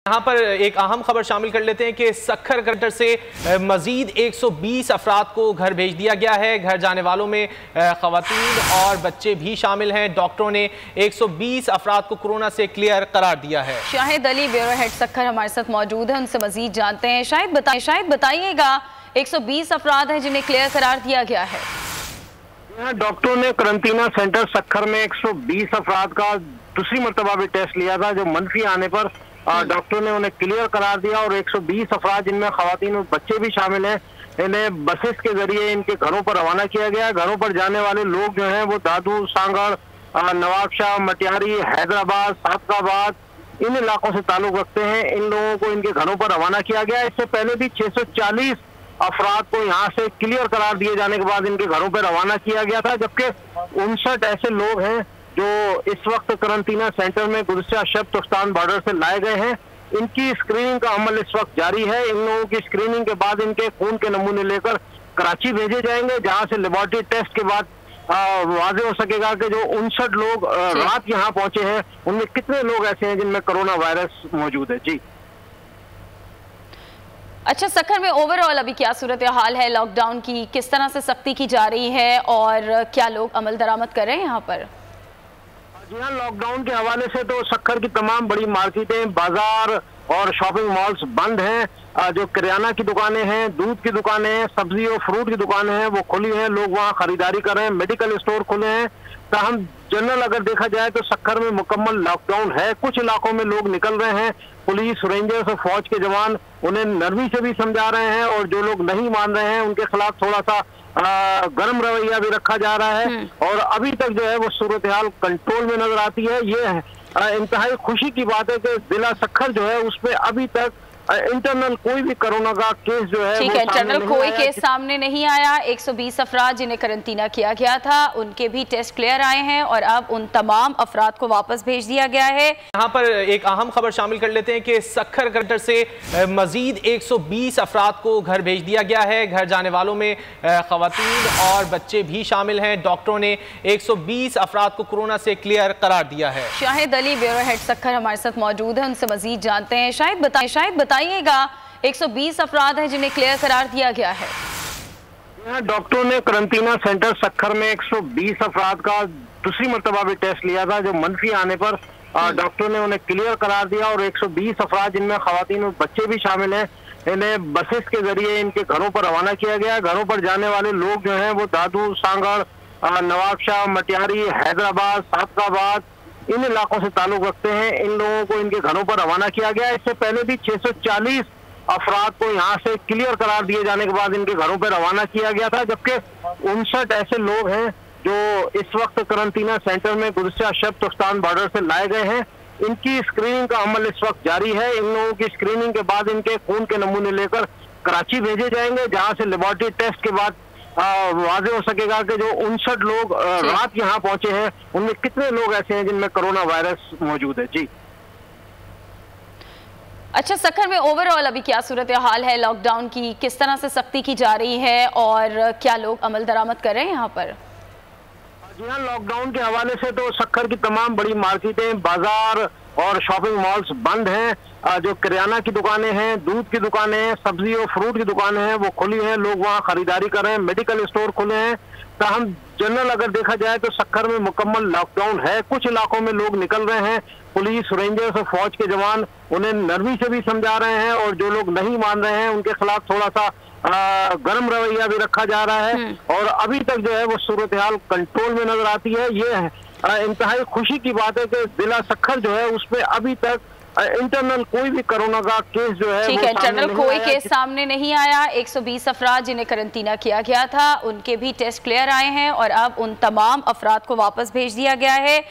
यहाँ पर एक अहम खबर शामिल कर लेते हैं कि सक्खर कलेक्टर से मजीद 120 अफराद को घर भेज दिया गया है। घर जाने वालों में खवातीन और बच्चे भी शामिल हैं। डॉक्टरों ने 120 अफराद को कोरोना से क्लियर करार दिया है। शाहिद अली ब्यूरो हेड सक्खर हमारे साथ मौजूद है, उनसे मजीद जानते हैं। शाहिद बताइएगा 120 अफराद हैं जिन्हें क्लियर करार दिया गया है। डॉक्टरों ने करंटीना सेंटर सक्खर में 120 अफराद का दूसरी मरतबा भी टेस्ट लिया था, जो मनफी आने पर डॉक्टर ने उन्हें क्लियर करार दिया और 120 अफराद जिनमें खवातीन और बच्चे भी शामिल हैं, इन्हें बसेस के जरिए इनके घरों पर रवाना किया गया। घरों पर जाने वाले लोग जो हैं वो दादू, सांगड़, नवाबशाह, मटियारी, हैदराबाद, सादकाबाद इन इलाकों से ताल्लुक रखते हैं। इन लोगों को इनके घरों पर रवाना किया गया। इससे पहले भी 640 अफराद को यहाँ से क्लियर करार दिए जाने के बाद इनके घरों पर रवाना किया गया था, जबकि 59 ऐसे लोग हैं जो इस वक्त करंटीना सेंटर में गुज़श्ता शब तुर्कस्तान बॉर्डर से लाए गए हैं। इनकी स्क्रीनिंग का अमल इस वक्त जारी है। इन लोगों की स्क्रीनिंग के बाद इनके खून के नमूने लेकर कराची भेजे जाएंगे, जहां से लेबोरेटरी टेस्ट के बाद वाज़ेह हो सकेगा कि जो 59 लोग रात यहाँ पहुंचे हैं उनमें कितने लोग ऐसे हैं जिनमें कोरोना वायरस मौजूद है। जी अच्छा, सक्खर में ओवरऑल अभी क्या सूरत हाल है? लॉकडाउन की किस तरह से सख्ती की जा रही है और क्या लोग अमल दरामद कर रहे हैं यहाँ पर? जी हाँ, लॉकडाउन के हवाले से तो सक्खर की तमाम बड़ी मार्केटें, बाजार और शॉपिंग मॉल्स बंद हैं। जो किराना की दुकानें हैं, दूध की दुकानें हैं, सब्जी और फ्रूट की दुकानें हैं, वो खुली हैं। लोग वहाँ खरीदारी कर रहे हैं। मेडिकल स्टोर खुले हैं। ताहम जनरल अगर देखा जाए तो सक्खर में मुकम्मल लॉकडाउन है। कुछ इलाकों में लोग निकल रहे हैं। पुलिस, रेंजर्स और फौज के जवान उन्हें नरमी से भी समझा रहे हैं और जो लोग नहीं मान रहे हैं उनके खिलाफ थोड़ा सा गर्म रवैया भी रखा जा रहा है। और अभी तक जो है वो सूरत हाल कंट्रोल में नजर आती है। ये इंतहाई खुशी की बात है कि जिला सक्खर जो है उसमें अभी तक इंटरनल कोई भी कोरोना का केस जो है ठीक है, इंटरनल कोई केस सामने नहीं आया। 120 अफराद जिन्हें करंटीना किया गया था उनके भी टेस्ट क्लियर आए हैं और अब उन तमाम अफराद को वापस भेज दिया गया है। यहाँ पर एक अहम खबर शामिल कर लेते हैं कि सक्खर कलेक्टर से मजीद 120 अफराद को घर भेज दिया गया है। घर जाने वालों में खवातीन और बच्चे भी शामिल हैं। डॉक्टरों ने 120 अफराद को कोरोना से क्लियर करार दिया है। शाहिद अली ब्यूरो हेड सक्खर हमारे साथ मौजूद है, उनसे मजीद जानते हैं। शाहिद बताइएगा 120 अफराद हैं जिन्हें क्लियर करार दिया गया है। डॉक्टरों ने करंटीना सेंटर सक्खर में 120 अफराद का दूसरी मरतबा भी टेस्ट लिया था, जो मनफी आने पर डॉक्टर ने उन्हें क्लियर करार दिया और 120 अफराद जिनमें खवातीन और बच्चे भी शामिल हैं, इन्हें बसेस के जरिए इनके घरों पर रवाना किया गया। घरों पर जाने वाले लोग जो हैं वो दादू, सांगड़, नवाबशाह, मटियारी, हैदराबाद, सादकाबाद इन इलाकों से ताल्लुक रखते हैं। इन लोगों को इनके घरों पर रवाना किया गया। इससे पहले भी 640 अफराद को यहाँ से क्लियर करार दिए जाने के बाद इनके घरों पर रवाना किया गया था, जबकि 59 ऐसे लोग हैं जो इस वक्त करंटीना सेंटर में गुज़श्ता शब तुर्कस्तान बॉर्डर से लाए गए हैं। इनकी स्क्रीनिंग का अमल इस वक्त जारी है। इन लोगों की स्क्रीनिंग के बाद इनके खून के नमूने लेकर कराची भेजे जाएंगे, जहाँ से लेबोरेटरी टेस्ट के बाद वाज़ेह हो सकेगा कि जो 59 लोग रात यहाँ पहुंचे हैं उनमें कितने लोग ऐसे हैं जिनमें कोरोना वायरस मौजूद है। जी अच्छा, सक्खर में ओवरऑल अभी क्या सूरत हाल है? लॉकडाउन की किस तरह से सख्ती की जा रही है और क्या लोग अमल दरामद कर रहे हैं यहाँ पर? जी हाँ, लॉकडाउन के हवाले से तो सक्खर की तमाम बड़ी मार्केटें, बाजार और शॉपिंग मॉल्स बंद हैं। जो किराना की दुकानें हैं, दूध की दुकानें हैं, सब्जी और फ्रूट की दुकानें हैं, वो खुली हैं। लोग वहाँ खरीदारी कर रहे हैं। मेडिकल स्टोर खुले हैं। ताहम जनरल अगर देखा जाए तो सक्खर में मुकम्मल लॉकडाउन है। कुछ इलाकों में लोग निकल रहे हैं। पुलिस, रेंजर्स और फौज के जवान उन्हें नरमी से भी समझा रहे हैं और जो लोग नहीं मान रहे हैं उनके खिलाफ थोड़ा सा गर्म रवैया भी रखा जा रहा है। और अभी तक जो है वो सूरत हाल कंट्रोल में नजर आती है। ये इंतहाई खुशी की बात है कि जिला सक्खर जो है उसमें अभी तक इंटरनल कोई भी कोरोना का केस जो है ठीक है, इंटरनल कोई केस सामने नहीं आया। 120 अफराद जिन्हें करंटीना किया गया था उनके भी टेस्ट क्लियर आए हैं और अब उन तमाम अफराद को वापस भेज दिया गया है।